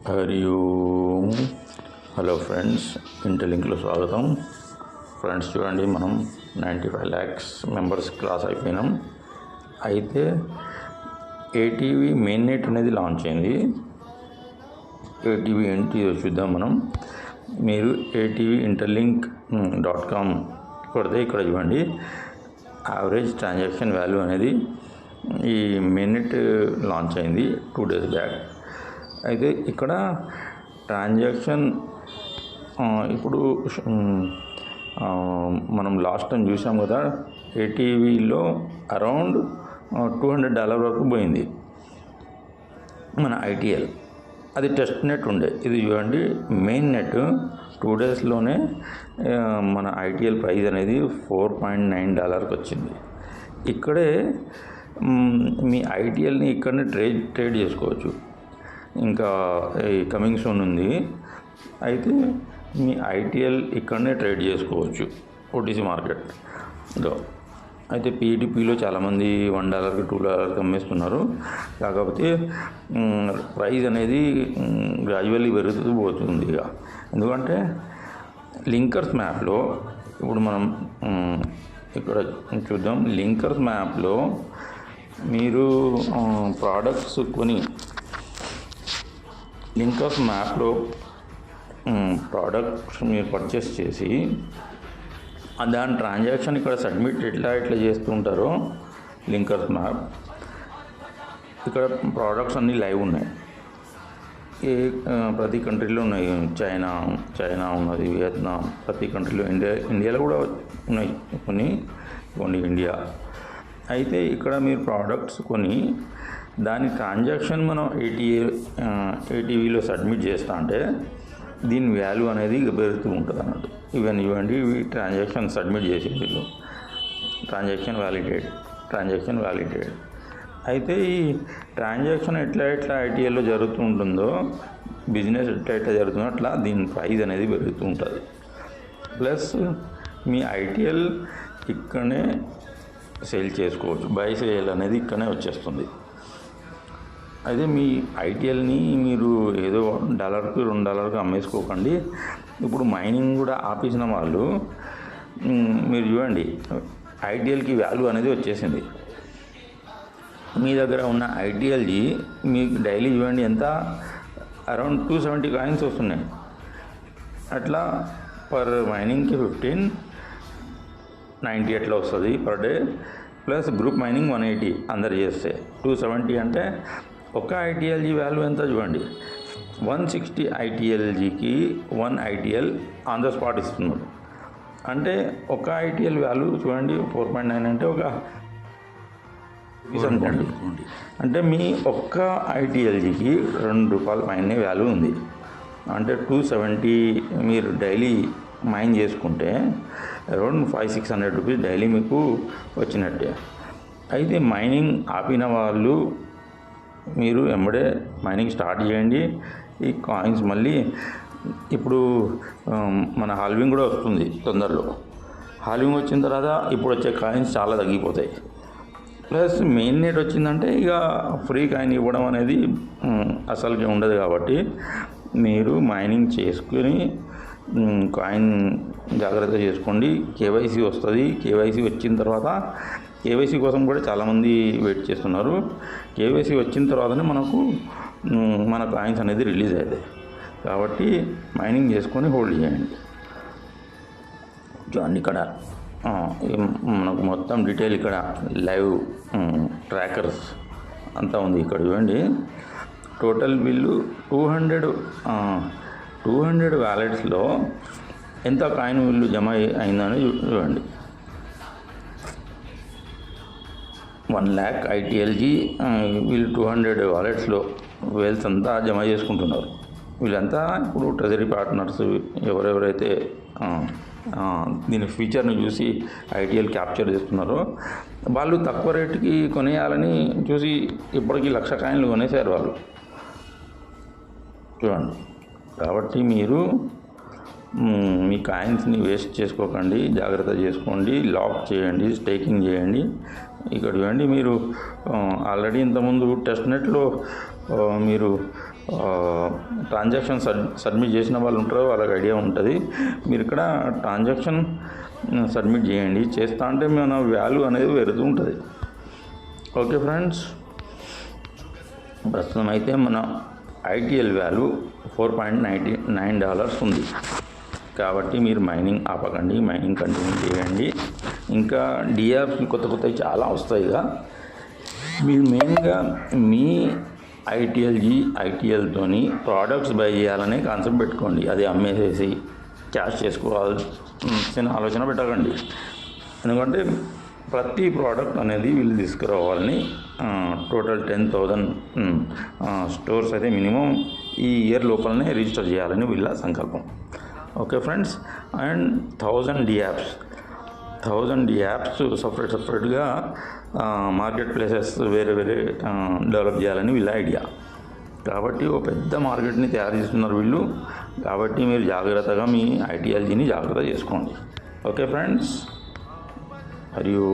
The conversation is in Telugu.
హరి ఓం. హలో ఫ్రెండ్స్, ఇంటర్లింక్లో స్వాగతం. ఫ్రెండ్స్ చూడండి, మనం 95 lakhs మెంబర్స్ క్లాస్ అయిపోయినాం. అయితే ఏటీవీ మెయిన్ నెట్ అనేది లాంచ్ అయింది. ఏటీవీ ఏంటి చూద్దాం మనం. మీరు ATVinterlink.com కొడితే ఇక్కడ చూడండి, యావరేజ్ ట్రాన్సాక్షన్ వాల్యూ అనేది ఈ మెయిన్ నెట్ లాంచ్ అయింది 2 days బ్యాక్. అయితే ఇక్కడ ట్రాన్సాక్షన్ ఇప్పుడు మనం లాస్ట్ టైం చూసాం కదా, ఏటీవీలో అరౌండ్ $200 వరకు పోయింది మన ఐటీఎల్. అది టెస్ట్ నెట్ ఉండే. ఇది చూడండి, మెయిన్ నెట్ 2 daysలోనే మన ఐటీఎల్ ప్రైస్ అనేది $4.9 వచ్చింది. ఇక్కడే మీ ఐటీఎల్ని ఇక్కడనే ట్రేడ్ చేసుకోవచ్చు. ఇంకా ఈ కమింగ్ సూన్ ఉంది. అయితే మీ ఐటీఎల్ ఇక్కడనే ట్రేడ్ చేసుకోవచ్చు ఓటీసీ మార్కెట్లో. అయితే పీఈటీపీలో చాలామంది $1కి $2కి అమ్మేస్తున్నారు. కాకపోతే ప్రైస్ అనేది గ్రాడ్యువల్లీ పెరుగుతూ పోతుంది. ఇక ఎందుకంటే లింకర్స్ మ్యాప్లో ఇప్పుడు మనం ఇక్కడ చూద్దాం. లింకర్స్ మ్యాప్లో మీరు ప్రోడక్ట్స్ కొని లింకర్స్ మ్యాప్లో ప్రోడక్ట్స్ మీరు పర్చేస్ చేసి దాని ట్రాన్సాక్షన్ ఇక్కడ సబ్మిట్ ఎట్లా చేస్తూ ఉంటారో లింకర్స్ మ్యాప్. ఇక్కడ ప్రోడక్ట్స్ అన్నీ లైవ్ ఉన్నాయి. ప్రతి కంట్రీలో ఉన్నాయి. చైనా ఉన్నది, వియత్నాం, ప్రతి కంట్రీలో, ఇండియాలో కూడా ఉన్నాయి కొన్ని ఇండియా. అయితే ఇక్కడ మీరు ప్రోడక్ట్స్ కొని దాని ట్రాన్సాక్షన్ మనం ఏటీవీలో సబ్మిట్ చేస్తా అంటే దీని వాల్యూ అనేది పెరుగుతూ ఉంటుంది అన్నట్టు. ఇవన్నీ ఇవి ట్రాన్సాక్షన్ సబ్మిట్ చేసే వీళ్ళు ట్రాన్సాక్షన్ వ్యాలిడేట్. అయితే ఈ ట్రాన్సాక్షన్ ఎట్లా ఐటీఎల్లో జరుగుతూ ఉంటుందో, బిజినెస్ ఎట్లా జరుగుతుందో అట్లా దీని ప్రైస్ అనేది పెరుగుతూ ఉంటుంది. ప్లస్ మీ ఐటీఎల్ ఇక్కడనే సేల్ చేసుకోవచ్చు. బై సేల్ అనేది ఇక్కడనే వచ్చేస్తుంది. అయితే మీ ఐటీఎల్ని మీరు ఏదో $1కి $2కి అమ్మేసుకోకండి. ఇప్పుడు మైనింగ్ కూడా ఆపేసిన వాళ్ళు మీరు చూడండి, ఐటీఎల్కి వాల్యూ అనేది వచ్చేసింది. మీ దగ్గర ఉన్న ఐటీఎల్జీ మీకు డైలీ చూడండి ఎంత, అరౌండ్ 270 కాయిన్స్ వస్తున్నాయి. అట్లా పర్ మైనింగ్కి 1590 అట్లా వస్తుంది per day. Plus group mining 180 అందరు చేస్తే 270. అంటే ఒక ఐటీఎల్జీ వాల్యూ ఎంత చూడండి, 160 ఐటీఎల్జీకి 1 ఐటీఎల్ ఆన్ ద స్పాట్ ఇస్తున్నారు. అంటే ఒక ఐటీఎల్ వాల్యూ చూడండి 4.9 అంటే ఒక అనుకోండి. అంటే మీ ఒక్క ఐటీఎల్జీకి $2 పైనే వాల్యూ ఉంది. అంటే 270 మీరు డైలీ మైన్ చేసుకుంటే అరౌండ్ $500-600 డైలీ మీకు వచ్చినట్టే. అయితే మైనింగ్ ఆపిన వాళ్ళు మీరు వెంబడే మైనింగ్ స్టార్ట్ చేయండి. ఈ కాయిన్స్ మళ్ళీ ఇప్పుడు మన హాల్వింగ్ కూడా వస్తుంది తొందరలో. హాల్వింగ్ వచ్చిన తర్వాత ఇప్పుడు వచ్చే కాయిన్స్ చాలా తగ్గిపోతాయి. ప్లస్ మెయిన్ నెట్ వచ్చిందంటే ఇక ఫ్రీ కాయిన్ ఇవ్వడం అనేది అసలుకి ఉండదు. కాబట్టి మీరు మైనింగ్ చేసుకుని కాయిన్ జాగ్రత్త చేసుకోండి. కేవైసీ వస్తుంది. కేవైసీ వచ్చిన తర్వాత, కేవైసీ కోసం కూడా చాలామంది వెయిట్ చేస్తున్నారు. కేవైసీ వచ్చిన తర్వాతనే మన కాయిన్స్ అనేది రిలీజ్ అవుతాయి. కాబట్టి మైనింగ్ చేసుకొని హోల్డ్ చేయండి. చూడండి, ఇక్కడ మనకు మొత్తం డీటెయిల్ ఇక్కడ లైవ్ ట్రాకర్స్ అంతా ఉంది. ఇక్కడ చూడండి, టోటల్ బిల్లు 200 వ్యాలెట్స్లో ఎంత కాయిన్ బిల్లు జమ అయిందని చూడండి. 1 lakh ఐటీఎల్జీ వీళ్ళు 200 వాలెట్స్లో వెల్త్ అంతా జమ చేసుకుంటున్నారు. వీళ్ళంతా ఇప్పుడు ట్రెజరీ పార్ట్నర్స్ ఎవరెవరైతే దీని ఫీచర్ని చూసి ఐటీఎల్ క్యాప్చర్ చేస్తున్నారో వాళ్ళు తక్కువ రేటుకి కొనేయాలని చూసి ఇప్పటికీ 1,00,000 కాయిన్లు కొనేసారు వాళ్ళు. చూడండి, కాబట్టి మీరు మీ కాయిన్స్ని వేస్ట్ చేసుకోకండి, జాగ్రత్త చేసుకోండి, లాక్ చేయండి, స్టేకింగ్ చేయండి. ఇక్కడ చూడండి, మీరు ఆల్రెడీ ఇంతకుముందు టెస్ట్ నెట్లో మీరు ట్రాన్సాక్షన్ సబ్మిట్ చేసిన వాళ్ళు ఉంటారో వాళ్ళకి ఐడియా ఉంటుంది. మీరు ఇక్కడ ట్రాన్సాక్షన్ సబ్మిట్ చేయండి. చేస్తా అంటే మన వాల్యూ అనేది పెరుగుతూ ఉంటుంది. ఓకే ఫ్రెండ్స్, ప్రస్తుతం అయితే మన ఐటీఎల్ వాల్యూ $4.99 ఉంది. కాబట్టి మీరు మైనింగ్ ఆపకండి, మైనింగ్ కంటిన్యూ చేయండి. ఇంకా డిఆర్స్ కొత్తవి చాలా వస్తాయిగా. మీరు మెయిన్గా మీ ఐటీఎల్తోని ప్రోడక్ట్స్ బై చేయాలనే కాన్సెప్ట్ పెట్టుకోండి. అది అమ్మేసేసి క్యాష్ చేసుకోవాల్సిన ఆలోచన పెట్టకండి. ఎందుకంటే ప్రతి ప్రోడక్ట్ అనేది వీళ్ళు తీసుకురావాలని టోటల్ 10,000 స్టోర్స్ అయితే మినిమం ఈ ఇయర్ లోపలనే రిజిస్టర్ చేయాలని వీళ్ళ సంకల్పం. ఓకే ఫ్రెండ్స్, అండ్ 1000 యాప్స్ సపరేట్గా మార్కెట్ ప్లేసెస్ వేరే డెవలప్ చేయాలని వీళ్ళ ఐడియా. కాబట్టి ఓ పెద్ద మార్కెట్ని తయారు చేస్తున్నారు వీళ్ళు. కాబట్టి మీరు జాగ్రత్తగా మీ ఐటీఎల్జీని జాగ్రత్త చేసుకోండి. ఓకే ఫ్రెండ్స్, మరియు